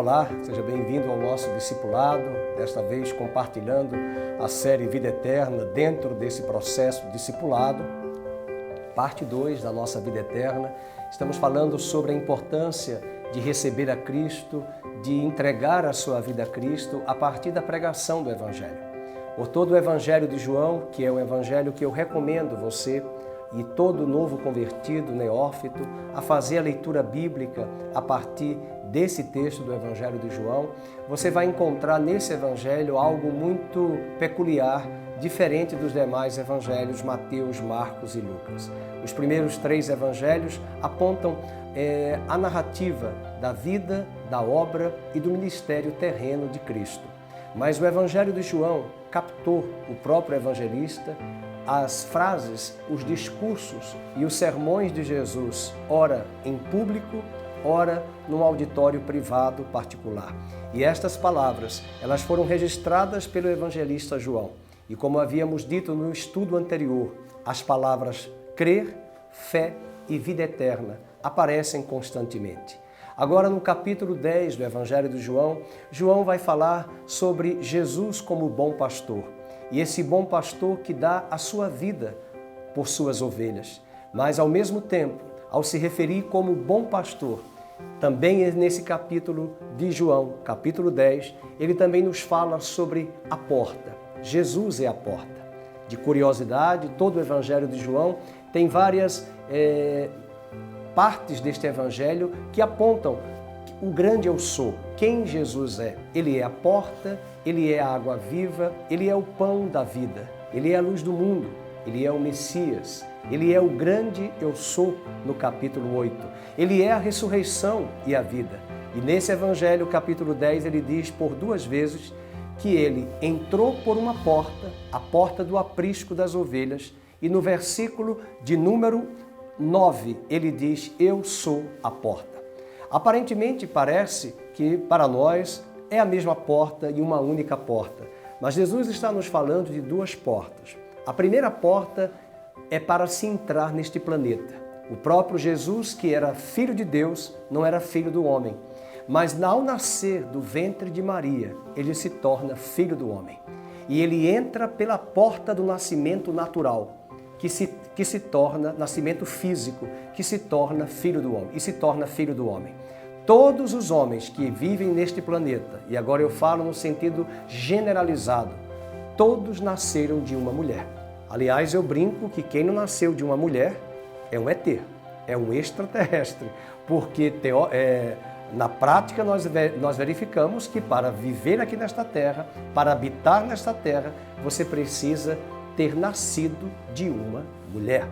Olá, seja bem-vindo ao nosso discipulado, desta vez compartilhando a série Vida Eterna dentro desse processo de discipulado, parte 2 da nossa vida eterna. Estamos falando sobre a importância de receber a Cristo, de entregar a sua vida a Cristo a partir da pregação do Evangelho. Por todo o Evangelho de João, que é o Evangelho que eu recomendo você e todo novo convertido, neófito, a fazer a leitura bíblica a partir desse texto do Evangelho de João, você vai encontrar nesse Evangelho algo muito peculiar, diferente dos demais evangelhos, Mateus, Marcos e Lucas. Os primeiros 3 evangelhos apontam a narrativa da vida, da obra e do ministério terreno de Cristo. Mas o Evangelho de João captou o próprio evangelista, as frases, os discursos e os sermões de Jesus, ora em público, ora num auditório privado particular. E estas palavras, elas foram registradas pelo evangelista João. E como havíamos dito no estudo anterior, as palavras crer, fé e vida eterna aparecem constantemente. Agora, no capítulo 10 do Evangelho de João, João vai falar sobre Jesus como bom pastor. E esse bom pastor que dá a sua vida por suas ovelhas. Mas, ao mesmo tempo, ao se referir como bom pastor, também nesse capítulo de João, capítulo 10, ele também nos fala sobre a porta. Jesus é a porta. De curiosidade, todo o Evangelho de João tem várias partes deste Evangelho que apontam o grande eu sou, quem Jesus é. Ele é a porta, ele é a água viva, ele é o pão da vida, ele é a luz do mundo, ele é o Messias, ele é o grande eu sou no capítulo 8. Ele é a ressurreição e a vida. E nesse Evangelho, capítulo 10, ele diz por 2 vezes que ele entrou por uma porta, a porta do aprisco das ovelhas, e no versículo de número 9, ele diz, eu sou a porta. Aparentemente parece que para nós é a mesma porta e uma única porta, mas Jesus está nos falando de 2 portas. A primeira porta é para se entrar neste planeta. O próprio Jesus, que era filho de Deus, não era filho do homem. Mas ao nascer do ventre de Maria, ele se torna filho do homem. E ele entra pela porta do nascimento natural, que se torna nascimento físico, que se torna filho do homem, e se torna filho do homem. Todos os homens que vivem neste planeta, e agora eu falo no sentido generalizado, todos nasceram de uma mulher. Aliás, eu brinco que quem não nasceu de uma mulher é um ET, é um extraterrestre, porque na prática, nós verificamos que para viver aqui nesta terra, para habitar nesta terra, você precisa ter nascido de uma mulher.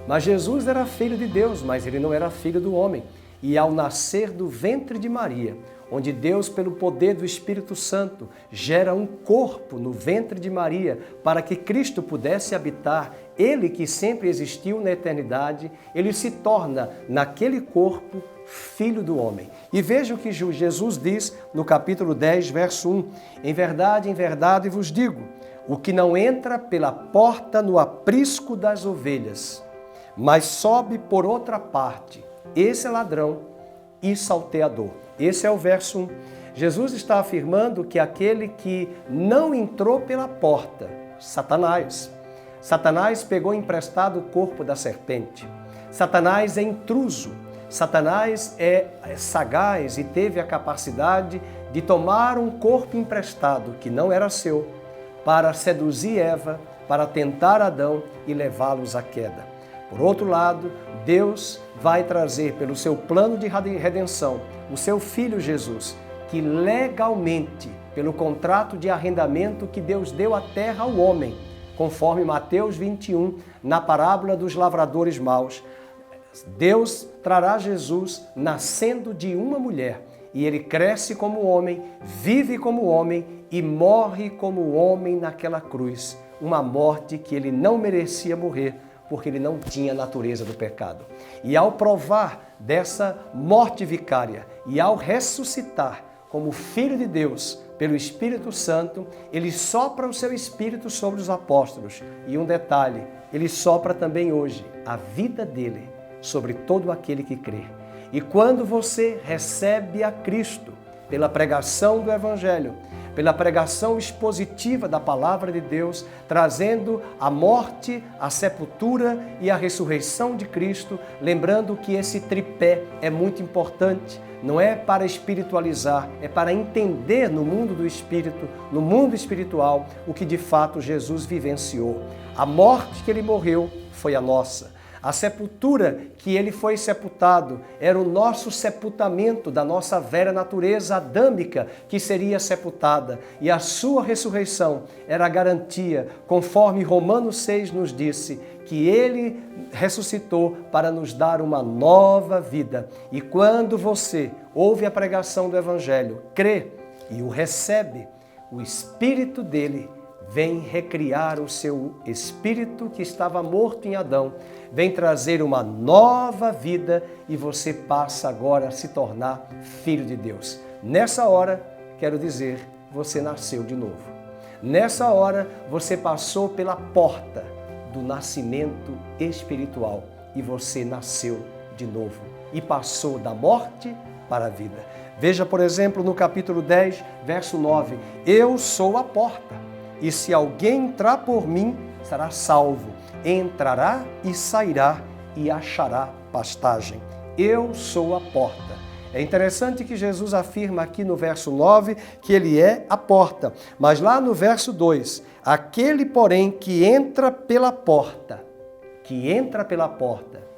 Mas Jesus era filho de Deus, mas ele não era filho do homem. E ao nascer do ventre de Maria, onde Deus, pelo poder do Espírito Santo, gera um corpo no ventre de Maria para que Cristo pudesse habitar, ele que sempre existiu na eternidade, ele se torna, naquele corpo, filho do homem. E veja o que Jesus diz no capítulo 10, verso 1. Em verdade vos digo, o que não entra pela porta no aprisco das ovelhas, mas sobe por outra parte, esse é ladrão e salteador. Esse é o verso 1. Jesus está afirmando que aquele que não entrou pela porta, Satanás pegou emprestado o corpo da serpente. Satanás é intruso. Satanás é sagaz e teve a capacidade de tomar um corpo emprestado que não era seu para seduzir Eva, para tentar Adão e levá-los à queda. Por outro lado, Deus vai trazer pelo seu plano de redenção o seu Filho Jesus, que legalmente, pelo contrato de arrendamento que Deus deu à terra ao homem, conforme Mateus 21, na parábola dos lavradores maus, Deus trará Jesus nascendo de uma mulher e ele cresce como homem, vive como homem e morre como homem naquela cruz. Uma morte que ele não merecia morrer porque ele não tinha a natureza do pecado. E ao provar dessa morte vicária e ao ressuscitar como Filho de Deus pelo Espírito Santo, ele sopra o seu Espírito sobre os apóstolos. E um detalhe, ele sopra também hoje a vida dele sobre todo aquele que crê. E quando você recebe a Cristo, pela pregação do Evangelho, pela pregação expositiva da Palavra de Deus, trazendo a morte, a sepultura e a ressurreição de Cristo, lembrando que esse tripé é muito importante. Não é para espiritualizar, é para entender no mundo do Espírito, no mundo espiritual, o que de fato Jesus vivenciou. A morte que ele morreu foi a nossa. A sepultura que ele foi sepultado era o nosso sepultamento da nossa velha natureza adâmica que seria sepultada. E a sua ressurreição era a garantia, conforme Romanos 6 nos disse, que ele ressuscitou para nos dar uma nova vida. E quando você ouve a pregação do Evangelho, crê e o recebe, o Espírito dele vem recriar o seu espírito que estava morto em Adão, vem trazer uma nova vida e você passa agora a se tornar filho de Deus. Nessa hora, quero dizer, você nasceu de novo. Nessa hora, você passou pela porta do nascimento espiritual e você nasceu de novo e passou da morte para a vida. Veja, por exemplo, no capítulo 10, verso 9, eu sou a porta. E se alguém entrar por mim, será salvo. Entrará e sairá e achará pastagem. Eu sou a porta. É interessante que Jesus afirma aqui no verso 9 que ele é a porta. Mas lá no verso 2, aquele, porém, que entra pela porta,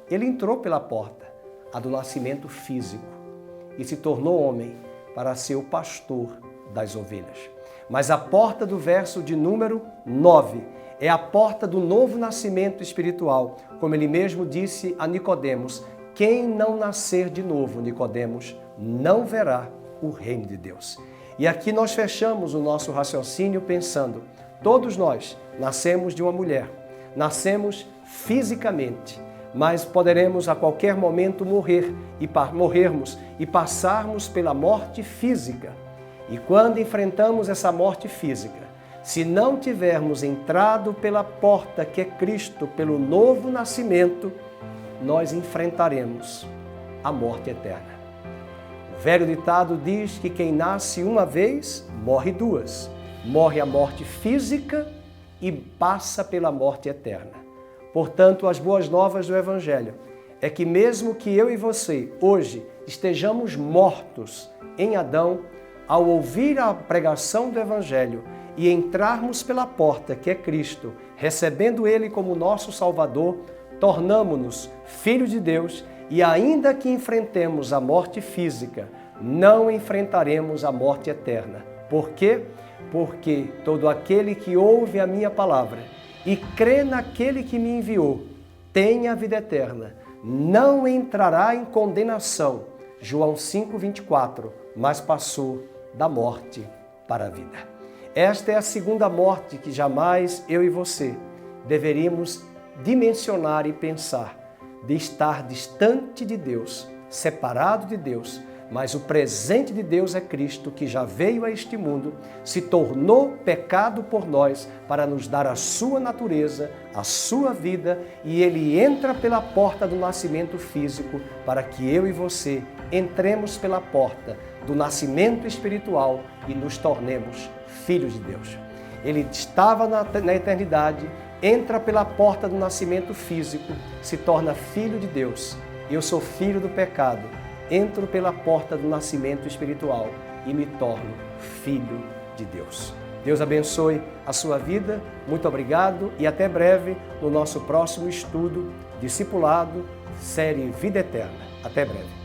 ele entrou pela porta, a do nascimento físico, e se tornou homem para ser o pastor das ovelhas. Mas a porta do verso de número 9 é a porta do novo nascimento espiritual. Como ele mesmo disse a Nicodemos, quem não nascer de novo, Nicodemos, não verá o reino de Deus. E aqui nós fechamos o nosso raciocínio pensando, todos nós nascemos de uma mulher, nascemos fisicamente, mas poderemos a qualquer momento morrermos e passarmos pela morte física. E quando enfrentamos essa morte física, se não tivermos entrado pela porta que é Cristo, pelo novo nascimento, nós enfrentaremos a morte eterna. O velho ditado diz que quem nasce uma vez, morre duas. Morre a morte física e passa pela morte eterna. Portanto, as boas novas do Evangelho é que mesmo que eu e você hoje estejamos mortos em Adão, ao ouvir a pregação do Evangelho e entrarmos pela porta que é Cristo, recebendo Ele como nosso Salvador, tornamo-nos filhos de Deus e ainda que enfrentemos a morte física, não enfrentaremos a morte eterna. Por quê? Porque todo aquele que ouve a minha palavra e crê naquele que me enviou tem a vida eterna, não entrará em condenação, João 5:24, mas passou da morte para a vida. Esta é a segunda morte que jamais eu e você deveríamos dimensionar e pensar, de estar distante de Deus, separado de Deus, mas o presente de Deus é Cristo, que já veio a este mundo, se tornou pecado por nós para nos dar a sua natureza, a sua vida, e Ele entra pela porta do nascimento físico para que eu e você entremos pela porta do nascimento espiritual e nos tornemos filhos de Deus. Ele estava na eternidade, entra pela porta do nascimento físico, se torna filho de Deus. Eu sou filho do pecado, entro pela porta do nascimento espiritual e me torno filho de Deus. Deus abençoe a sua vida, muito obrigado e até breve no nosso próximo estudo, Discipulado, série Vida Eterna. Até breve.